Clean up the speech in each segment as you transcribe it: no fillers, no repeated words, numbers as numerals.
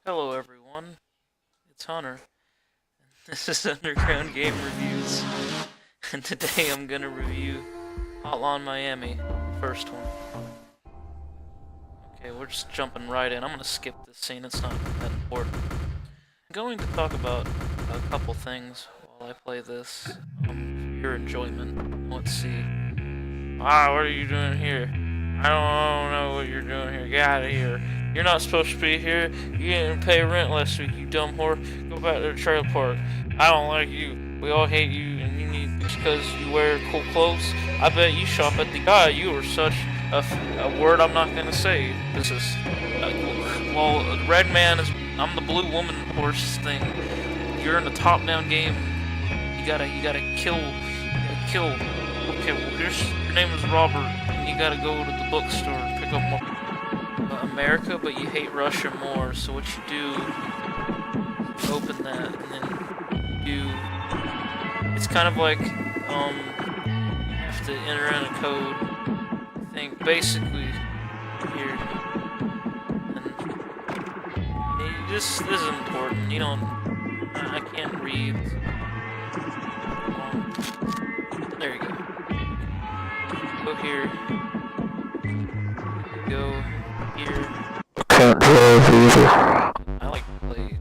Hello everyone, it's Hunter, and this is Underground Game Reviews, and today I'm gonna review Hotline Miami, the first one. Okay, we're just jumping right in. I'm gonna skip this scene, it's not that important. I'm going to talk about a couple things while I play this, for your enjoyment. Let's see. What are you doing here? I don't know what you're doing here. Get out of here. You're not supposed to be here. You didn't pay rent last week, you dumb whore. Go back to the trailer park. I don't like you. We all hate you, and you need because you wear cool clothes. I bet you shop at the guy. You are such a word I'm not gonna say. This is well, Red Man is. I'm the blue woman horse thing. You're in a top-down game. You gotta kill. Okay, well, your name is Robert, and you gotta go to the bookstore and pick up more. America, but you hate Russia more, so what you do, you open that, and then you do, it's kind of like, you have to enter in a code, I think, basically, here, and this is important, you don't, I can't read, there you go. Go here. Go here. Can't do it easy. I like to play.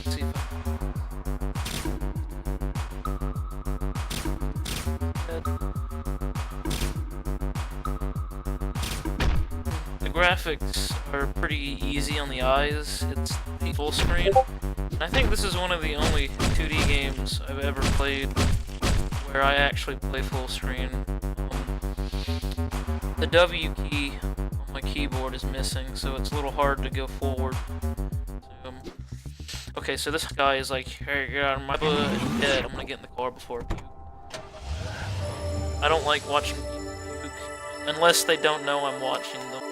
See if the graphics are pretty easy on the eyes. It's the full screen. And I think this is one of the only 2D games I've ever played where I actually play full screen. The W key on my keyboard is missing, so it's a little hard to go forward. Okay, so this guy is like, hey, get out of my butt, I'm dead. I'm gonna get in the car before I puke. I don't like watching people puke unless they don't know I'm watching them.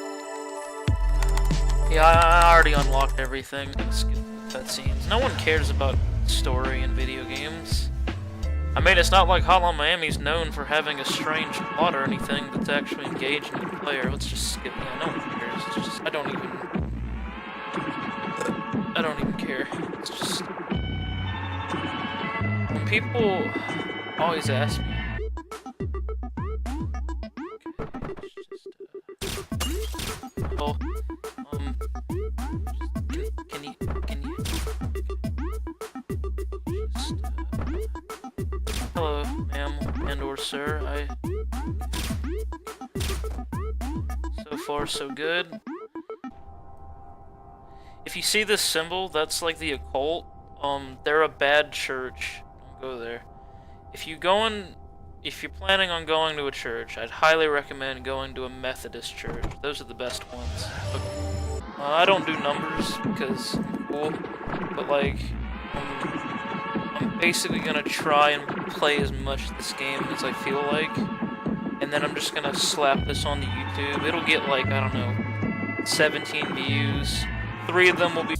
Yeah, I already unlocked everything. Skip the cutscenes. No one cares about story in video games. I mean, it's not like Hotline Miami's known for having a strange plot or anything that's actually engaging the player. Let's just skip that. No one cares. It's just, I don't even care. It's just, when people always ask me, well, can you just, hello, ma'am and or sir, so far so good. If you see this symbol, that's like the occult. They're a bad church. Don't go there. If you're planning on going to a church, I'd highly recommend going to a Methodist church. Those are the best ones. I don't do numbers because I'm cool, but like, I'm basically gonna try and play as much of this game as I feel like, and then I'm just gonna slap this onto YouTube. It'll get like, I don't know, 17 views. 3 of them will be.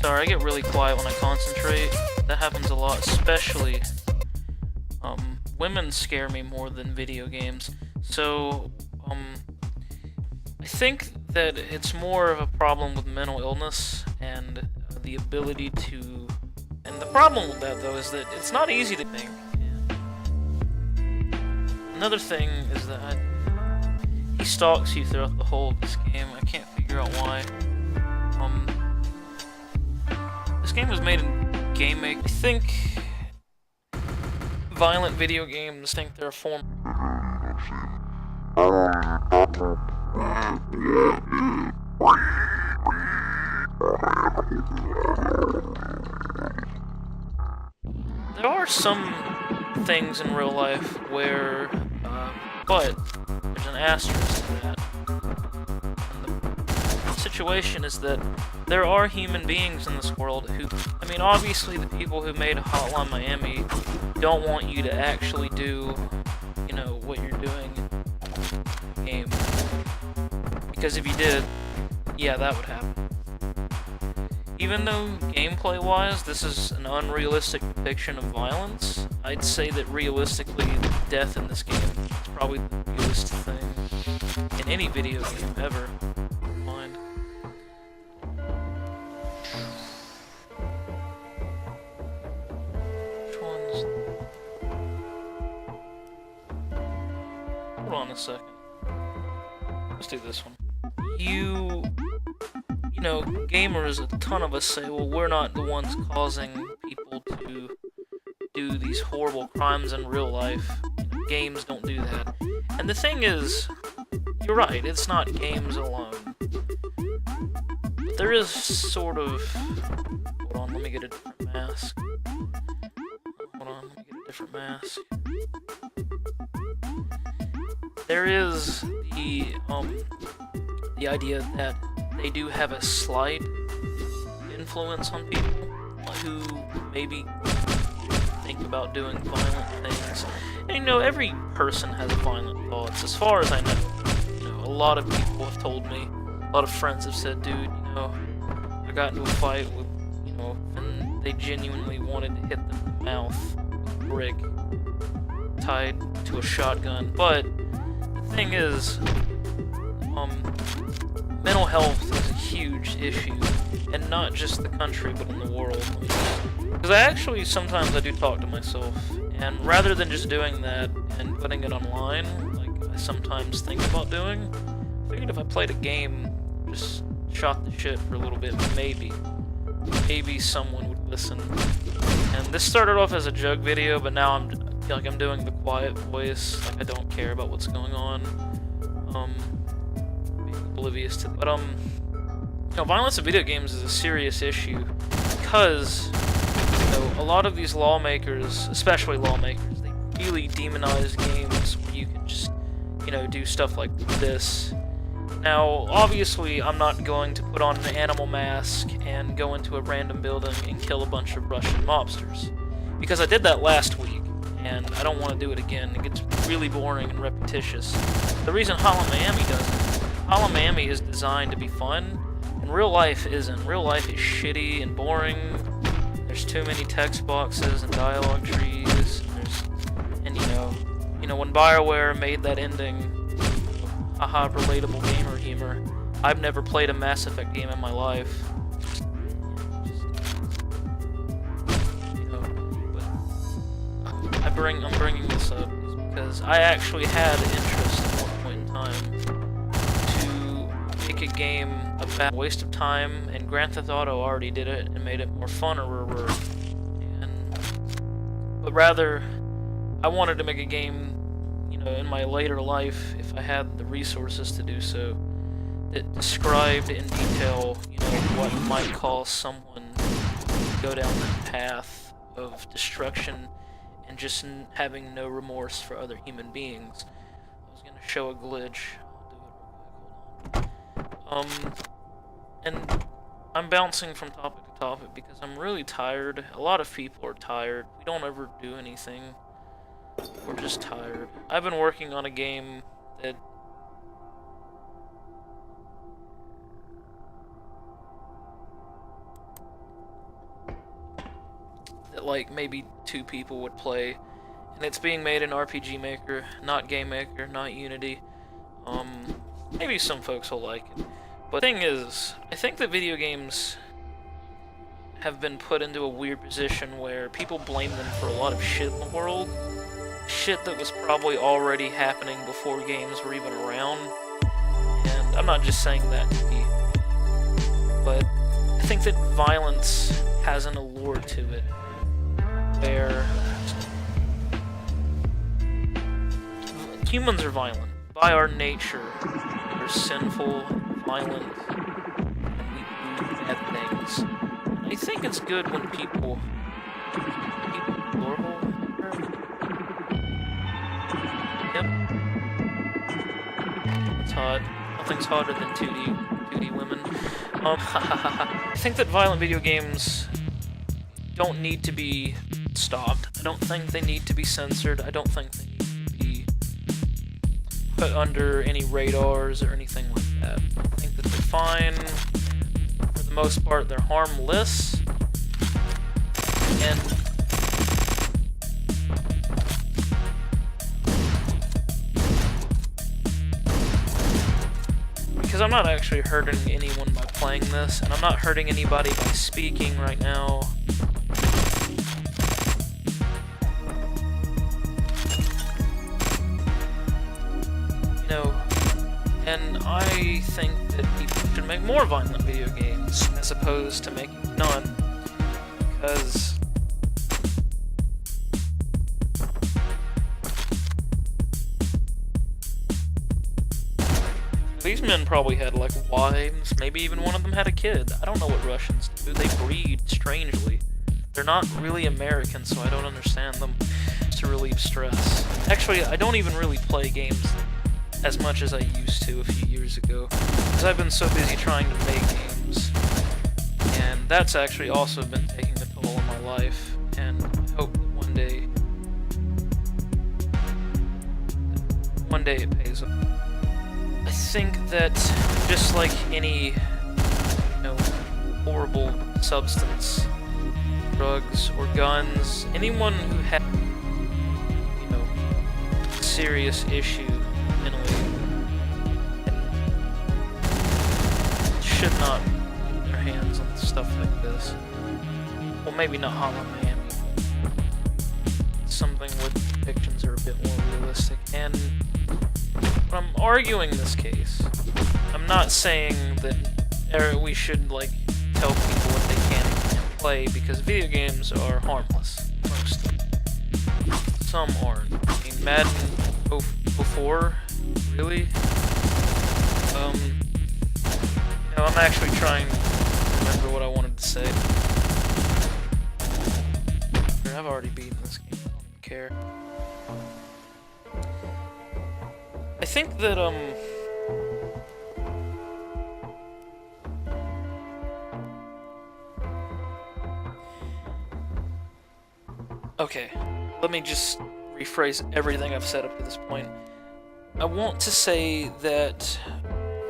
Sorry, I get really quiet when I concentrate. That happens a lot, especially, women scare me more than video games. So, I think that it's more of a problem with mental illness and the ability to... And the problem with that, though, is that it's not easy to think. Another thing is that he stalks you throughout the whole of this game. I can't figure out why. This game was made in GameMaker. I think violent video games think they're a form. There are some things in real life where, but there's an asterisk to that. And the situation is that there are human beings in this world who, I mean, obviously the people who made Hotline Miami don't want you to actually do, you know, what you're doing in the game. Because if you did, yeah, that would happen. Even though gameplay-wise, this is an unrealistic depiction of violence, I'd say that realistically, death in this game is probably the realest thing in any video game ever. Mind. Which one's... Hold on a second. Let's do this one. You know, gamers, a ton of us say, well, we're not the ones causing people to do these horrible crimes in real life. Games don't do that. And the thing is, you're right, it's not games alone. But there is sort of... Hold on, let me get a different mask. Hold on, let me get a different mask. There is the idea that they do have a slight influence on people who maybe think about doing violent things. And you know, every person has violent thoughts. As far as I know, you know, a lot of people have told me, a lot of friends have said, dude, you know, I got into a fight with, you know, and they genuinely wanted to hit them in the mouth with a brick tied to a shotgun. But the thing is, mental health is a huge issue, and not just the country, but in the world. Because sometimes I do talk to myself, and rather than just doing that and putting it online, like I sometimes think about doing, I figured if I played a game, just shot the shit for a little bit, maybe someone would listen. And this started off as a joke video, but now I feel like I'm doing the quiet voice, like I don't care about what's going on. Oblivious to, but you know, violence in video games is a serious issue because, you know, a lot of these lawmakers, especially lawmakers, they really demonize games where you can just, you know, do stuff like this. Now, obviously, I'm not going to put on an animal mask and go into a random building and kill a bunch of Russian mobsters, because I did that last week, and I don't want to do it again. It gets really boring and repetitious. The reason Hotline Miami does it, Hotline Miami is designed to be fun, and real life isn't. Real life is shitty and boring. There's too many text boxes and dialogue trees. And you know, when BioWare made that ending, haha, relatable gamer humor. I've never played a Mass Effect game in my life. You know, but I'm bringing this up because I actually had interest at one point in time a game about waste of time, and Grand Theft Auto already did it and made it more fun, but rather I wanted to make a game, you know, in my later life, if I had the resources to do so, that described in detail, you know, what might cause someone to go down that path of destruction and just having no remorse for other human beings. I was gonna show a glitch. And I'm bouncing from topic to topic because I'm really tired. A lot of people are tired. We don't ever do anything. We're just tired. I've been working on a game that like maybe 2 people would play, and it's being made in RPG Maker, not Game Maker, not Unity. Maybe some folks will like it. But the thing is, I think that video games have been put into a weird position where people blame them for a lot of shit in the world. Shit that was probably already happening before games were even around. And I'm not just saying that to be, but I think that violence has an allure to it, where humans are violent. By our nature, we're sinful, violent, and we do bad things. I think it's good when people door hole. Yep. It's hot. Nothing's hotter than 2D women. I think that violent video games don't need to be stopped. I don't think they need to be censored. I don't think they need to be put under any radars or anything like that. I think that they're fine. For the most part, they're harmless. And because I'm not actually hurting anyone by playing this, and I'm not hurting anybody by speaking right now. You know, and I think that people should make more violent video games as opposed to making none, because these men probably had, like, wives, maybe even one of them had a kid. I don't know what Russians do. They breed strangely. They're not really American, so I don't understand them to relieve stress. Actually, I don't even really play games as much as I used to a few years ago, because I've been so busy trying to make games. And that's actually also been taking a toll on my life, and I hope that one day it pays off. I think that just like any, horrible substance, drugs or guns, anyone who has, serious issue mentally should not put their hands on stuff like this. Well, maybe not Hotline Miami. Something where the depictions are a bit more realistic. And I'm arguing this case. I'm not saying that we should, tell people what they can and can't play, because video games are harmless. Most of them. Some aren't. I mean, Madden 04? Really? I'm actually trying to remember what I wanted to say. I've already beaten this game. I don't even care. I think that, okay, let me just rephrase everything I've said up to this point. I want to say that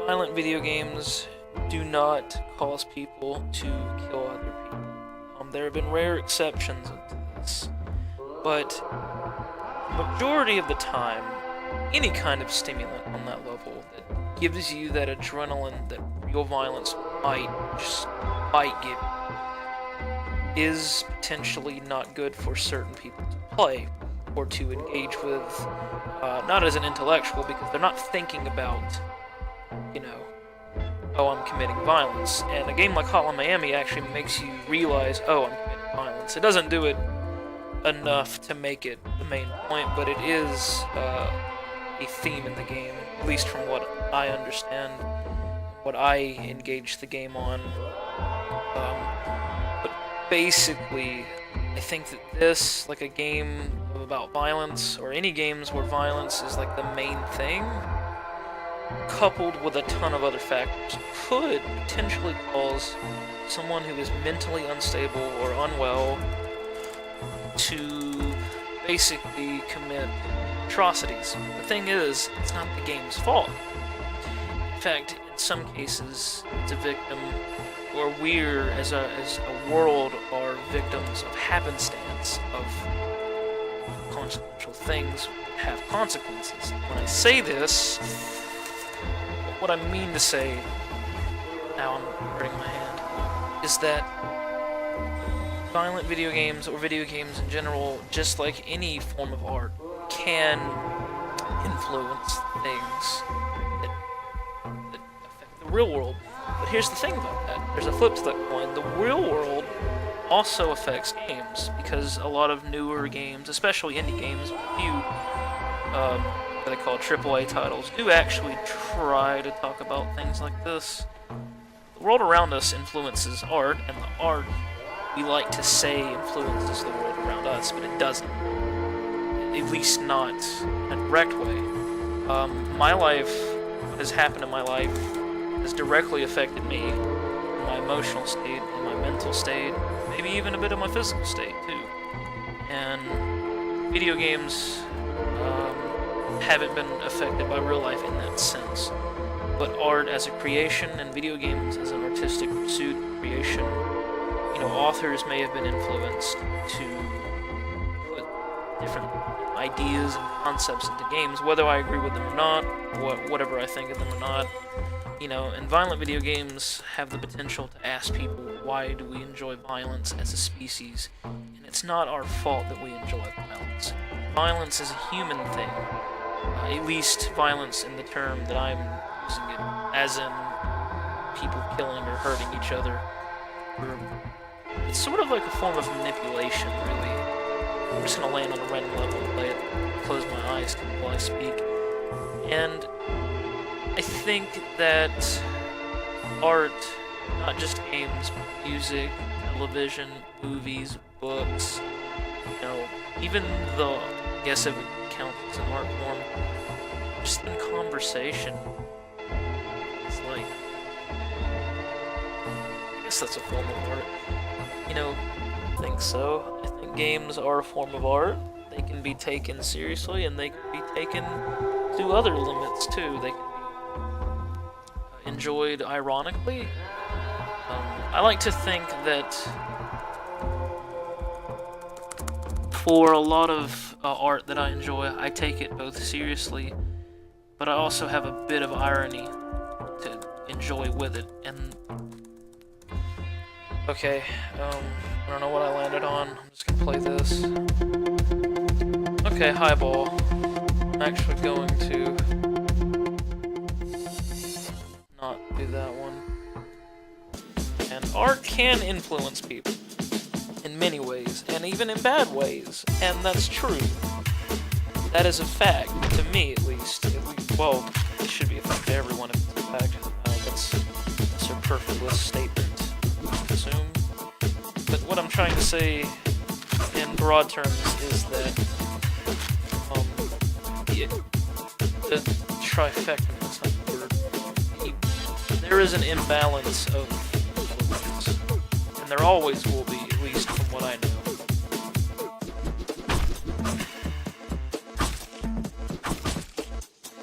violent video games do not cause people to kill other people. There have been rare exceptions to this, but the majority of the time, any kind of stimulant on that level that gives you that adrenaline that real violence might give you is potentially not good for certain people to play or to engage with, not as an intellectual, because they're not thinking about, oh, I'm committing violence. And a game like Hotline Miami actually makes you realize, oh, I'm committing violence. It doesn't do it enough to make it the main point, but it is a theme in the game, at least from what I understand, what I engage the game on. But basically, I think that this, like a game about violence, or any games where violence is like the main thing, coupled with a ton of other factors, could potentially cause someone who is mentally unstable or unwell to basically commit atrocities. The thing is, it's not the game's fault. In fact, in some cases, it's a victim, or we're, as a world, are victims of happenstance, of consequential things that have consequences. When I say this, what I mean to say, now I'm hurting my hand, is that violent video games, or video games in general, just like any form of art, can influence things that affect the real world. But here's the thing about that. There's a flip to that coin. The real world also affects games, because a lot of newer games, especially indie games, what they call AAA titles, do actually try to talk about things like this. The world around us influences art, and the art, we like to say, influences the world around us, but it doesn't. At least not in a direct way. My life what has happened in my life has directly affected me, my emotional state, and my mental state, maybe even a bit of my physical state too. And video games haven't been affected by real life in that sense. But art as a creation and video games as an artistic pursuit, creation, authors may have been influenced to put different ideas and concepts into games, whether I agree with them or not, whatever I think of them or not. And violent video games have the potential to ask people, why do we enjoy violence as a species? And it's not our fault that we enjoy violence. Violence is a human thing. At least violence in the term that I'm using it, as in people killing or hurting each other. It's sort of like a form of manipulation, really. I'm just gonna land on a random level and play it, close my eyes while I speak. And I think that art, not just games, but music, television, movies, books, even though I guess it would count as an art form, just in conversation, it's like, I guess that's a form of art. I think so. I think games are a form of art. They can be taken seriously, and they can be taken to other limits too. They can be enjoyed ironically. I like to think that for a lot of art that I enjoy, I take it both seriously, but I also have a bit of irony to enjoy with it. And okay, I don't know what I landed on. I'm just gonna play this. Okay, highball. I'm actually going to not do that one. And art can influence people in many ways, and even in bad ways, and that's true. That is a fact, to me at least. Well, it should be a fact to everyone if it's a fact. That's a superfluous statement, I presume. But what I'm trying to say in broad terms is that the trifecta, that's not the word. There is an imbalance of influence, and there always will be, at least from what I know.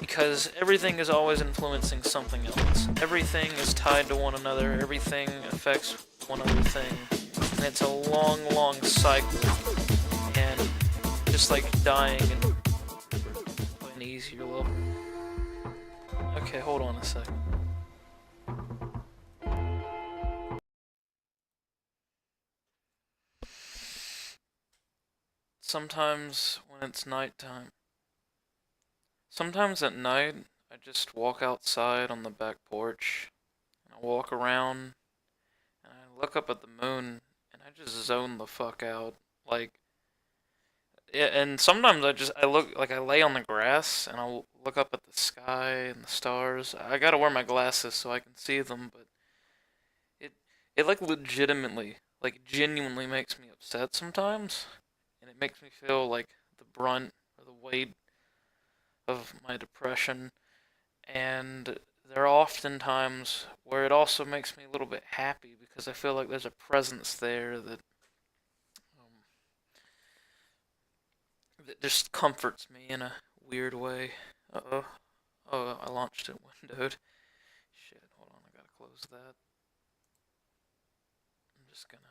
Because everything is always influencing something else. Everything is tied to one another, everything affects one other thing, and it's a long, long cycle, and just like dying and an easier level. Okay, hold on a second. Sometimes when it's nighttime, sometimes at night, I just walk outside on the back porch, and I walk around, and I look up at the moon, and I just zone the fuck out. Like, yeah, and sometimes I look, like I lay on the grass, and I'll look up at the sky and the stars. I gotta wear my glasses so I can see them, but it, it like legitimately, like genuinely makes me upset sometimes, and it makes me feel like the brunt or the weight of my depression, and there are often times where it also makes me a little bit happy because I feel like there's a presence there um, that just comforts me in a weird way. Uh-oh. Oh, I launched it windowed. Shit, hold on, I gotta close that. I'm just gonna